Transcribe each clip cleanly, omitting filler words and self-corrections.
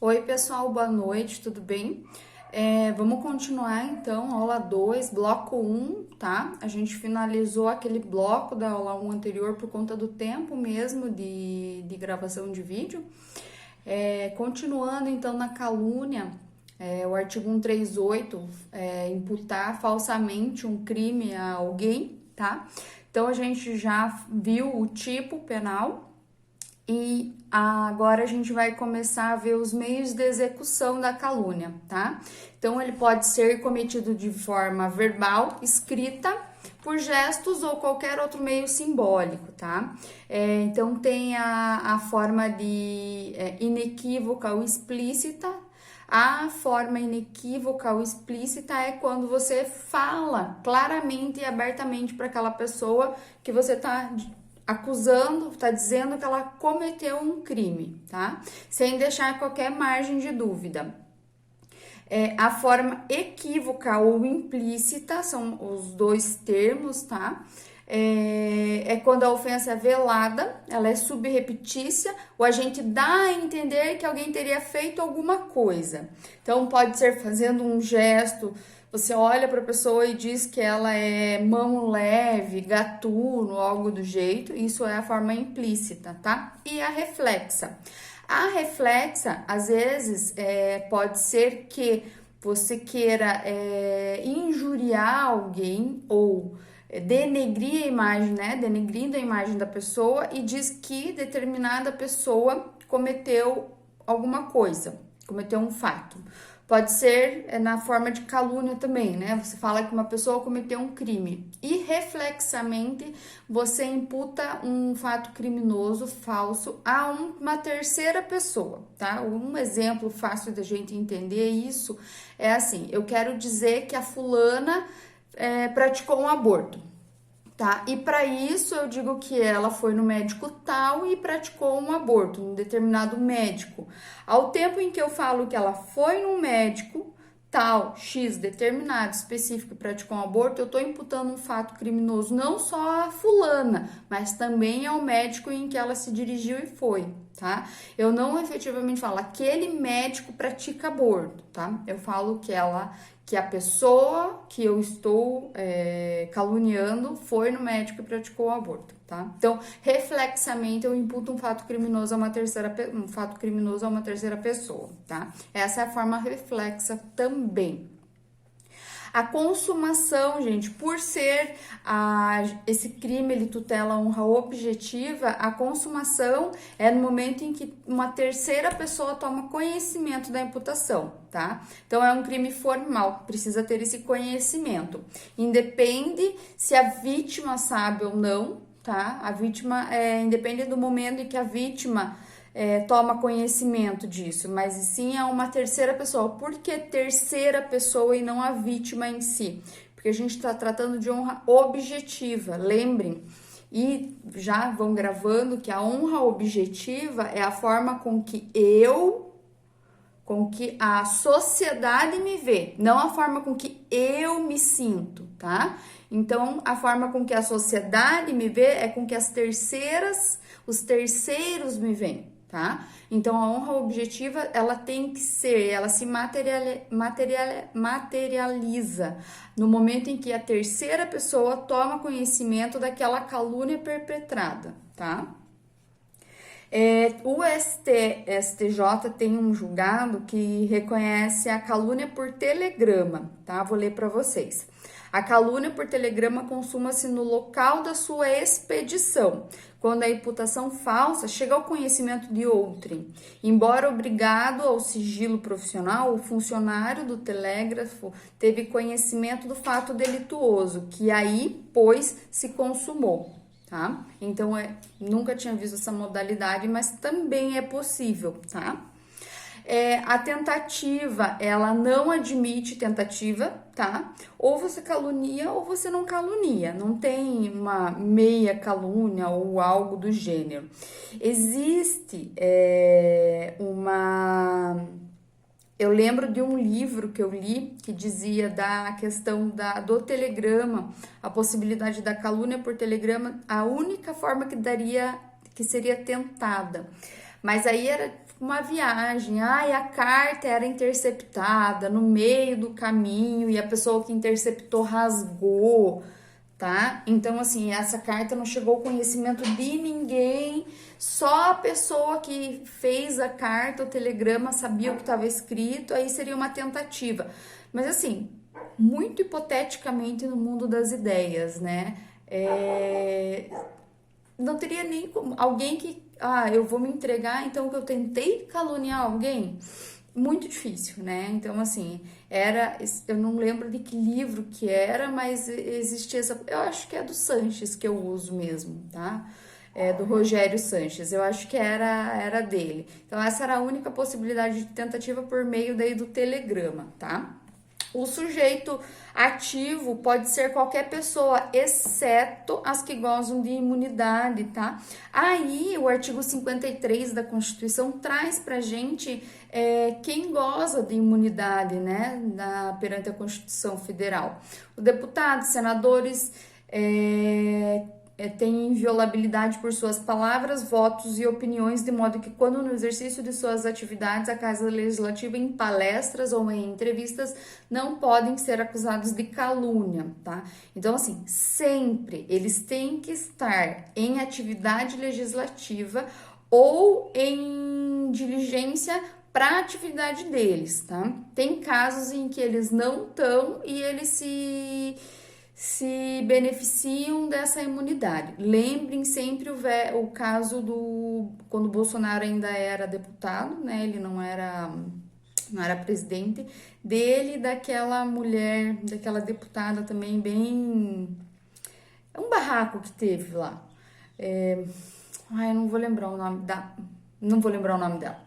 Oi, pessoal, boa noite, tudo bem? Vamos continuar então, aula 2, bloco 1, tá? A gente finalizou aquele bloco da aula 1 anterior por conta do tempo mesmo de gravação de vídeo. Continuando então na calúnia, o artigo 138, imputar falsamente um crime a alguém, tá? Então a gente já viu o tipo penal. E agora a gente vai começar a ver os meios de execução da calúnia, tá? Então, ele pode ser cometido de forma verbal, escrita, por gestos ou qualquer outro meio simbólico, tá? Então, tem a forma de inequívoca ou explícita. A forma inequívoca ou explícita é quando você fala claramente e abertamente para aquela pessoa que você está acusando, tá dizendo que ela cometeu um crime, tá? Sem deixar qualquer margem de dúvida. A forma equívoca ou implícita, são os dois termos, tá? Quando a ofensa é velada, ela é subrepetícia, ou a gente dá a entender que alguém teria feito alguma coisa. Então, pode ser fazendo um gesto, você olha para a pessoa e diz que ela é mão leve, gatuno, algo do jeito, isso é a forma implícita, tá? E a reflexa. A reflexa, às vezes, pode ser que você queira injuriar alguém ou denegrir a imagem, né? Denegrindo a imagem da pessoa e diz que determinada pessoa cometeu alguma coisa, cometeu um fato. Pode ser na forma de calúnia também, né? Você fala que uma pessoa cometeu um crime e reflexamente você imputa um fato criminoso falso a uma terceira pessoa, tá? Um exemplo fácil da gente entender isso é assim: eu quero dizer que a fulana praticou um aborto. Tá? E para isso eu digo que ela foi no médico tal e praticou um aborto, um determinado médico. Ao tempo em que eu falo que ela foi num médico tal, X, determinado, específico, e praticou um aborto, eu estou imputando um fato criminoso não só a fulana, mas também ao médico em que ela se dirigiu e foi, tá? Eu não efetivamente falo aquele médico pratica aborto, tá? Eu falo que a pessoa que eu estou caluniando foi no médico e praticou o aborto, tá? Então, reflexamente, eu imputo um fato criminoso a uma terceira pessoa, tá? Essa é a forma reflexa também. A consumação, gente, por ser esse crime, ele tutela a honra objetiva, a consumação é no momento em que uma terceira pessoa toma conhecimento da imputação, tá? Então, é um crime formal, precisa ter esse conhecimento. Independe se a vítima sabe ou não, tá? A vítima, independe do momento em que a vítima toma conhecimento disso, mas sim é uma terceira pessoa. Por que terceira pessoa e não a vítima em si? Porque a gente está tratando de honra objetiva, lembrem. E já vão gravando que a honra objetiva é a forma com que a sociedade me vê, não a forma com que eu me sinto, tá? Então, a forma com que a sociedade me vê é com que os terceiros me veem, tá? Então, a honra objetiva, ela tem que ser, ela se materializa no momento em que a terceira pessoa toma conhecimento daquela calúnia perpetrada, tá? O STJ tem um julgado que reconhece a calúnia por telegrama, tá? Vou ler para vocês. A calúnia por telegrama consuma-se no local da sua expedição, quando a imputação falsa chega ao conhecimento de outrem. Embora obrigado ao sigilo profissional, o funcionário do telégrafo teve conhecimento do fato delituoso, que aí, pois, se consumou. Tá? Então, nunca tinha visto essa modalidade, mas também é possível, tá? A tentativa, ela não admite tentativa, tá? Ou você calunia ou você não calunia, não tem uma meia calúnia ou algo do gênero. Existe Eu lembro de um livro que eu li que dizia da questão do telegrama, a possibilidade da calúnia por telegrama, a única forma que seria tentada. Mas aí uma viagem, ai, a carta era interceptada no meio do caminho e a pessoa que interceptou rasgou, tá? Então, assim, essa carta não chegou ao conhecimento de ninguém, só a pessoa que fez a carta, o telegrama, sabia o que estava escrito, aí seria uma tentativa. Mas, assim, muito hipoteticamente no mundo das ideias, né? Não teria nem como, alguém que, eu vou me entregar, então que eu tentei caluniar alguém, muito difícil, né? Então, assim, eu não lembro de que livro que era, mas existia eu acho que é do Sanches que eu uso mesmo, tá? É do Rogério Sanches, eu acho que era dele. Então, essa era a única possibilidade de tentativa por meio daí do telegrama, tá? O sujeito ativo pode ser qualquer pessoa, exceto as que gozam de imunidade, tá? Aí, o artigo 53 da Constituição traz pra gente quem goza de imunidade, né, perante a Constituição Federal. O deputado, senadores, tem inviolabilidade por suas palavras, votos e opiniões, de modo que, quando no exercício de suas atividades, a Casa Legislativa, em palestras ou em entrevistas, não podem ser acusados de calúnia, tá? Então, assim, sempre eles têm que estar em atividade legislativa ou em diligência para a atividade deles, tá? Tem casos em que eles não estão e eles se beneficiam dessa imunidade. Lembrem sempre o caso quando o Bolsonaro ainda era deputado, né? Ele não era presidente, dele, daquela mulher, daquela deputada também bem... É um barraco que teve lá. Eu não vou lembrar o nome dela.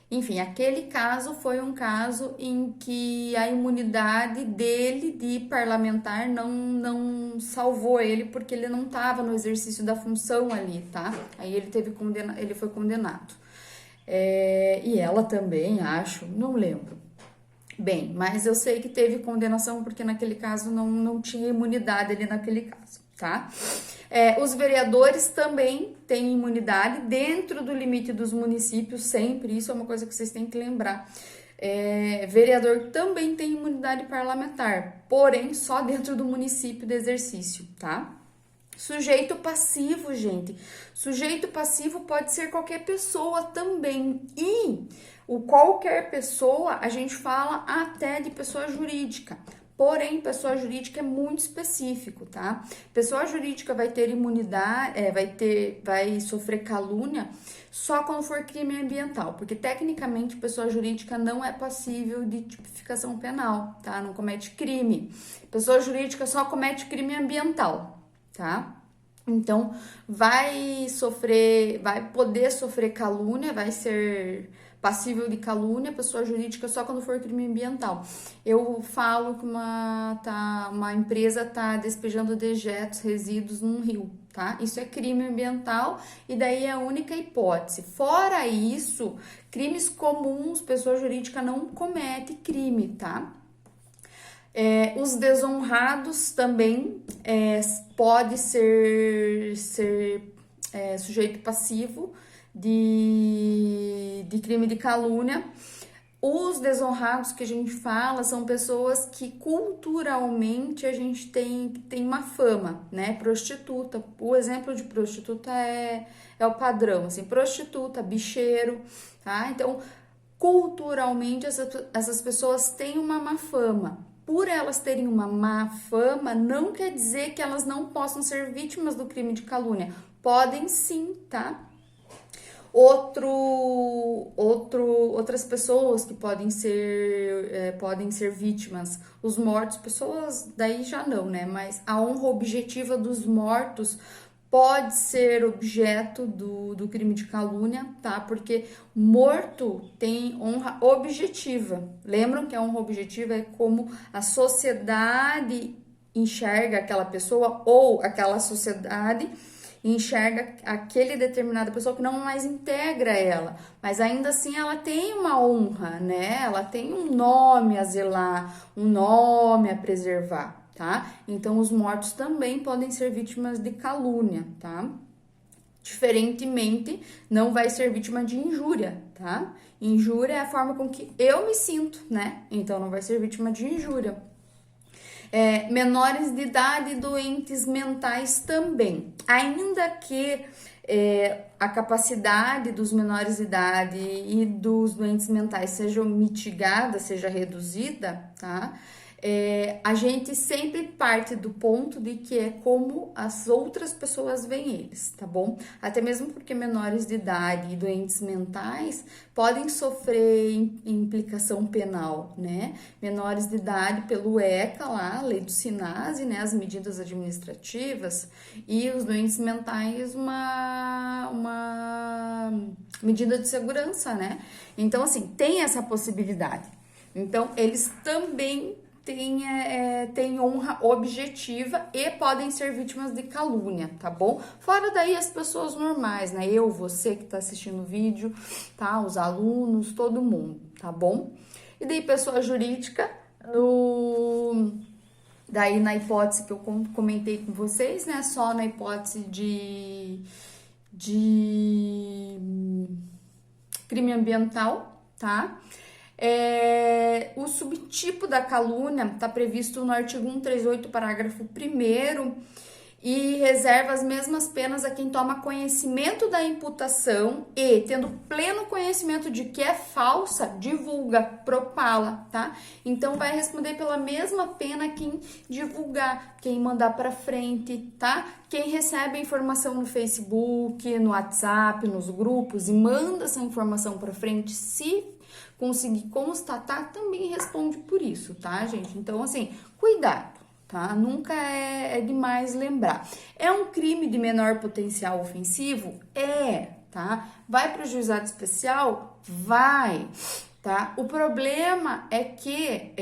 Enfim, aquele caso foi um caso em que a imunidade dele de parlamentar não salvou ele, porque ele não estava no exercício da função ali, tá? Aí ele foi condenado. E ela também, acho, não lembro. Bem, mas eu sei que teve condenação porque naquele caso não tinha imunidade ali naquele caso, tá? Os vereadores também têm imunidade dentro do limite dos municípios, sempre, isso é uma coisa que vocês têm que lembrar. Vereador também tem imunidade parlamentar, porém só dentro do município de exercício, tá? Sujeito passivo, gente. Sujeito passivo pode ser qualquer pessoa também. E o qualquer pessoa, a gente fala até de pessoa jurídica. Porém, pessoa jurídica é muito específico, tá? Pessoa jurídica vai ter imunidade, vai sofrer calúnia só quando for crime ambiental, porque tecnicamente pessoa jurídica não é passível de tipificação penal, tá? Não comete crime. Pessoa jurídica só comete crime ambiental, tá? Então, vai poder sofrer calúnia, vai ser passível de calúnia, pessoa jurídica só quando for crime ambiental. Eu falo que uma empresa está despejando dejetos, resíduos num rio, tá? Isso é crime ambiental e daí é a única hipótese. Fora isso, crimes comuns, pessoa jurídica não comete crime, tá? Os desonrados também pode ser sujeito passivo de crime de calúnia. Os desonrados que a gente fala são pessoas que culturalmente a gente tem uma fama, né? Prostituta, o exemplo de prostituta é o padrão, assim, prostituta, bicheiro, tá? Então, culturalmente essas pessoas têm uma má fama. Por elas terem uma má fama, não quer dizer que elas não possam ser vítimas do crime de calúnia. Podem sim, tá? Outras pessoas que podem ser vítimas, os mortos, pessoas daí já não, né? Mas a honra objetiva dos mortos pode ser objeto do crime de calúnia, tá? Porque morto tem honra objetiva. Lembram que a honra objetiva é como a sociedade enxerga aquela pessoa ou aquela sociedade enxerga aquele determinada pessoa que não mais integra ela, mas ainda assim ela tem uma honra, né? Ela tem um nome a zelar, um nome a preservar, tá? Então os mortos também podem ser vítimas de calúnia, tá? Diferentemente, não vai ser vítima de injúria, tá? Injúria é a forma com que eu me sinto, né? Então, não vai ser vítima de injúria. Menores de idade e doentes mentais também. Ainda que a capacidade dos menores de idade e dos doentes mentais seja mitigada, seja reduzida, tá? A gente sempre parte do ponto de que é como as outras pessoas veem eles, tá bom? Até mesmo porque menores de idade e doentes mentais podem sofrer implicação penal, né? Menores de idade pelo ECA lá, Lei do SINASE, né? As medidas administrativas, e os doentes mentais uma medida de segurança, né? Então, assim, tem essa possibilidade. Então, eles também têm honra objetiva e podem ser vítimas de calúnia, tá bom? Fora daí as pessoas normais, né? Eu, você que tá assistindo o vídeo, tá? Os alunos, todo mundo, tá bom? E daí pessoa jurídica, daí na hipótese que eu comentei com vocês, né? Só na hipótese de crime ambiental, tá? O subtipo da calúnia está previsto no artigo 138, parágrafo 1º, e reserva as mesmas penas a quem toma conhecimento da imputação e, tendo pleno conhecimento de que é falsa, divulga, propala, tá? Então, vai responder pela mesma pena quem divulgar, quem mandar para frente, tá? Quem recebe a informação no Facebook, no WhatsApp, nos grupos e manda essa informação para frente, se conseguir constatar, também responde por isso, tá, gente? Então, assim, cuidado, tá? Nunca é demais lembrar. É um crime de menor potencial ofensivo? Tá? Vai para o juizado especial? Vai, tá? O problema é que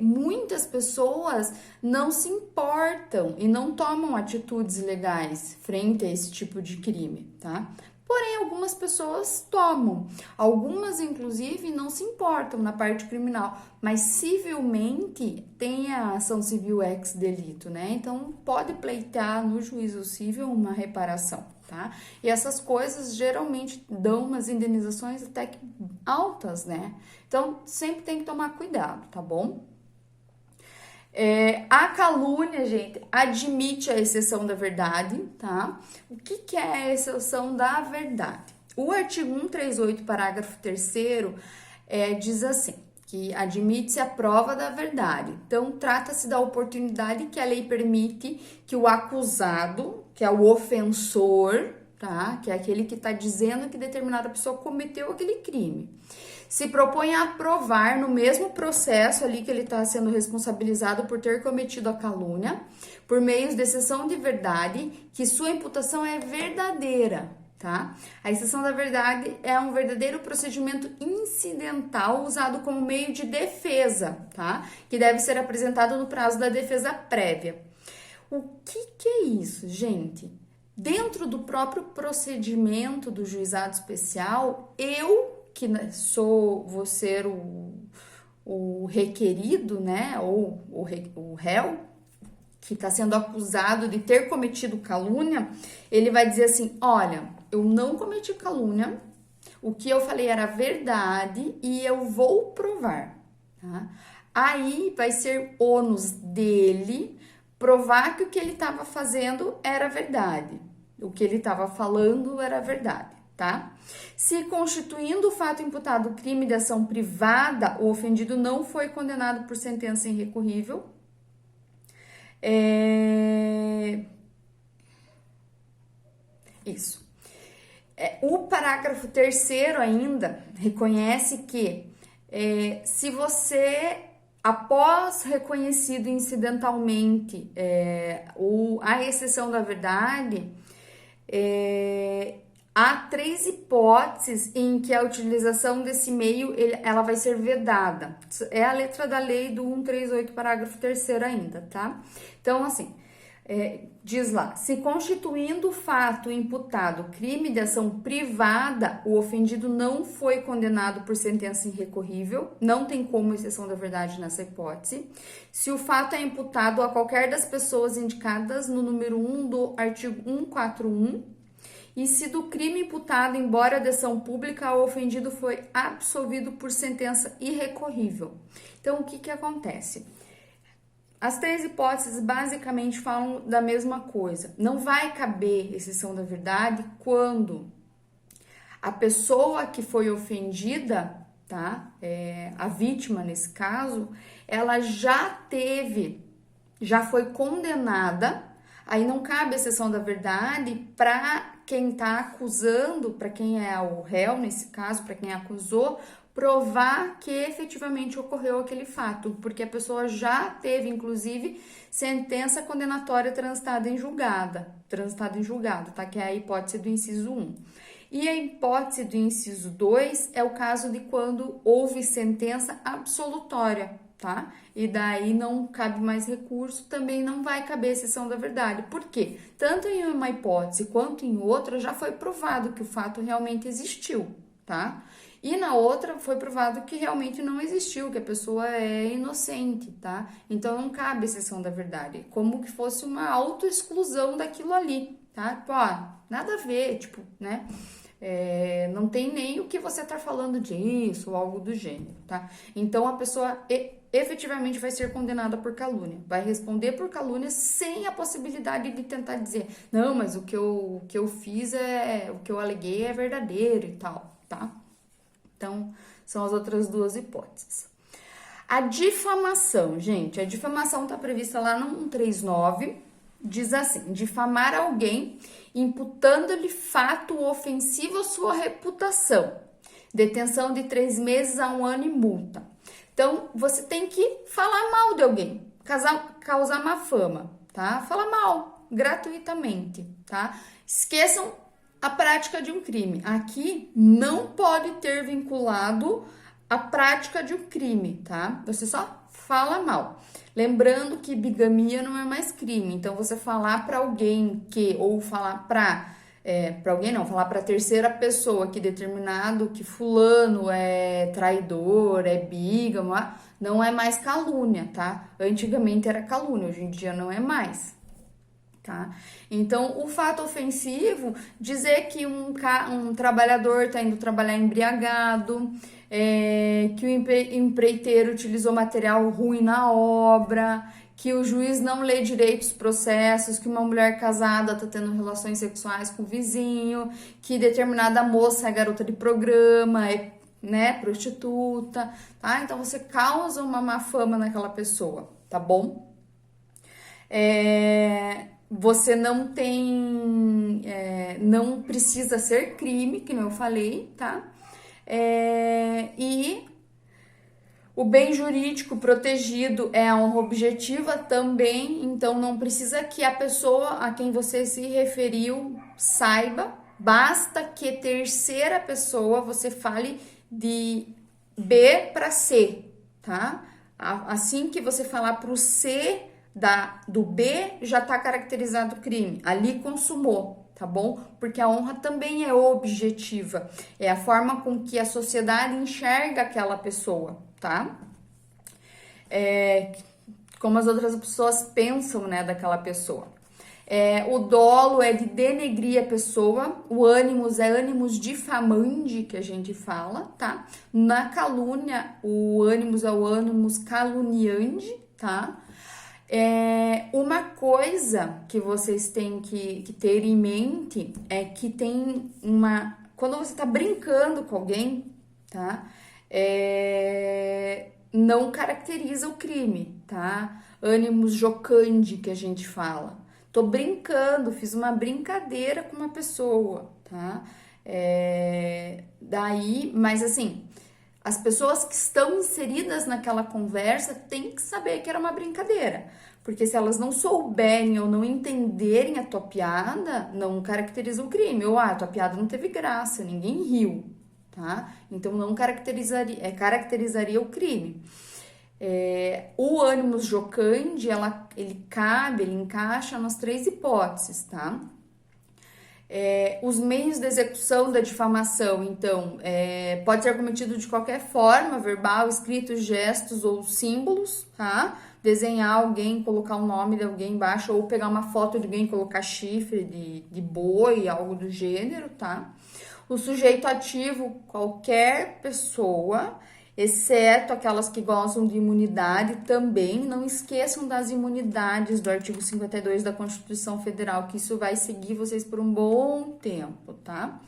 muitas pessoas não se importam e não tomam atitudes legais frente a esse tipo de crime, tá? Porém, algumas pessoas tomam, algumas inclusive não se importam na parte criminal, mas civilmente tem a ação civil ex delito, né? Então pode pleitear no juízo civil uma reparação, tá? E essas coisas geralmente dão umas indenizações até que altas, né? Então sempre tem que tomar cuidado, tá bom? A calúnia, gente, admite a exceção da verdade, tá? O que é a exceção da verdade? O artigo 138, parágrafo 3º, diz assim, que admite-se a prova da verdade. Então, trata-se da oportunidade que a lei permite que o acusado, que é o ofensor, tá? Que é aquele que está dizendo que determinada pessoa cometeu aquele crime, se propõe a provar no mesmo processo ali que ele está sendo responsabilizado por ter cometido a calúnia, por meios de exceção de verdade, que sua imputação é verdadeira, tá? A exceção da verdade é um verdadeiro procedimento incidental usado como meio de defesa, tá? Que deve ser apresentado no prazo da defesa prévia. O que é isso, gente? Dentro do próprio procedimento do juizado especial, que vou ser o requerido, né, ou o réu, que está sendo acusado de ter cometido calúnia, ele vai dizer assim, olha, eu não cometi calúnia, o que eu falei era verdade e eu vou provar, tá? Aí vai ser ônus dele provar que o que ele estava fazendo era verdade, o que ele estava falando era verdade. Tá? Se constituindo o fato imputado crime de ação privada, o ofendido não foi condenado por sentença irrecorrível. Isso. O parágrafo 3º ainda reconhece que se você, após reconhecido incidentalmente a exceção da verdade, há 3 hipóteses em que a utilização desse meio ela vai ser vedada. É a letra da lei do 138, parágrafo 3º ainda, tá? Então, assim, diz lá, se constituindo o fato imputado crime de ação privada, o ofendido não foi condenado por sentença irrecorrível, não tem como exceção da verdade nessa hipótese. Se o fato é imputado a qualquer das pessoas indicadas no número 1 do artigo 141, e se do crime imputado, embora a adesão pública, o ofendido foi absolvido por sentença irrecorrível. Então, o que que acontece? As 3 hipóteses basicamente falam da mesma coisa. Não vai caber exceção da verdade quando a pessoa que foi ofendida, tá? A vítima nesse caso, ela já foi condenada. Aí não cabe exceção da verdade para quem está acusando, para quem é o réu nesse caso, para quem acusou, provar que efetivamente ocorreu aquele fato, porque a pessoa já teve, inclusive, sentença condenatória transitada em julgado, tá? Que é a hipótese do inciso 1. E a hipótese do inciso 2 é o caso de quando houve sentença absolutória, tá? E daí não cabe mais recurso, também não vai caber exceção da verdade. Por quê? Tanto em uma hipótese quanto em outra já foi provado que o fato realmente existiu, tá? E na outra foi provado que realmente não existiu, que a pessoa é inocente, tá? Então não cabe exceção da verdade, como que fosse uma autoexclusão daquilo ali, tá? Tipo, nada a ver, tipo, né? Não tem nem o que você tá falando disso ou algo do gênero, tá? Então a pessoa efetivamente vai ser condenada por calúnia, vai responder por calúnia sem a possibilidade de tentar dizer, não, mas o que eu fiz o que eu aleguei é verdadeiro e tal, tá? Então, são as outras 2 hipóteses. A difamação, gente, a difamação está prevista lá no 139, diz assim, difamar alguém imputando-lhe fato ofensivo à sua reputação, detenção de 3 meses a 1 ano e multa. Então, você tem que falar mal de alguém, causar má fama, tá? Falar mal, gratuitamente, tá? Esqueçam a prática de um crime. Aqui não pode ter vinculado a prática de um crime, tá? Você só fala mal. Lembrando que bigamia não é mais crime. Então, você falar para alguém ou falar para alguém não, falar para terceira pessoa que fulano é traidor, é bígamo, não é mais calúnia, tá? Antigamente era calúnia, hoje em dia não é mais. Tá? Então, o fato ofensivo, dizer que um trabalhador está indo trabalhar embriagado, que o empreiteiro utilizou material ruim na obra, que o juiz não lê direito os processos, que uma mulher casada está tendo relações sexuais com o vizinho, que determinada moça é garota de programa, né, prostituta, tá? Então, você causa uma má fama naquela pessoa, tá bom? Você não tem, não precisa ser crime, que eu falei, tá? E o bem jurídico protegido é a honra objetiva também, então não precisa que a pessoa a quem você se referiu saiba, basta que terceira pessoa você fale de B para C, tá? Assim que você falar para o C do B, já está caracterizado o crime, ali consumou, tá bom? Porque a honra também é objetiva, é a forma com que a sociedade enxerga aquela pessoa, tá? Como as outras pessoas pensam, né, daquela pessoa. O dolo é de denegrir a pessoa, o ânimos é ânimos difamandi, que a gente fala, tá? Na calúnia, o ânimos é o ânimos caluniandi, tá? Uma coisa que vocês têm que ter em mente é que tem quando você tá brincando com alguém, tá? Não caracteriza o crime, tá? Ânimos jocandi, que a gente fala. Tô brincando, fiz uma brincadeira com uma pessoa, tá? Mas assim, as pessoas que estão inseridas naquela conversa têm que saber que era uma brincadeira. Porque se elas não souberem ou não entenderem a tua piada, não caracteriza o crime. Ou, a tua piada não teve graça, ninguém riu, tá? Então, não caracterizaria o crime. O ânimos jocandi, ele encaixa nas 3 hipóteses, tá? Os meios de execução da difamação, então, pode ser cometido de qualquer forma, verbal, escrito, gestos ou símbolos, tá? Desenhar alguém, colocar o nome de alguém embaixo, ou pegar uma foto de alguém e colocar chifre de boi, algo do gênero, tá? O sujeito ativo, qualquer pessoa, exceto aquelas que gozam de imunidade também. Não esqueçam das imunidades do artigo 52 da Constituição Federal, que isso vai seguir vocês por um bom tempo, tá?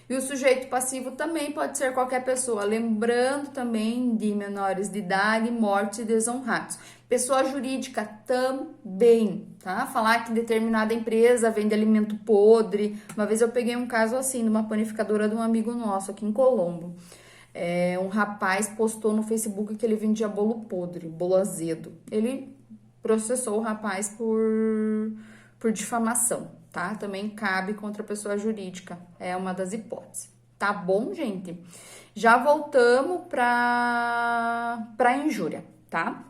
E o sujeito passivo também pode ser qualquer pessoa, lembrando também de menores de idade, mortos e desonrados. Pessoa jurídica também, tá? Falar que determinada empresa vende alimento podre. Uma vez eu peguei um caso assim, numa panificadora de um amigo nosso aqui em Colombo. Um rapaz postou no Facebook que ele vendia bolo podre, bolo azedo. Ele processou o rapaz por difamação, tá? Também cabe contra a pessoa jurídica, é uma das hipóteses. Tá bom, gente? Já voltamos para injúria, tá?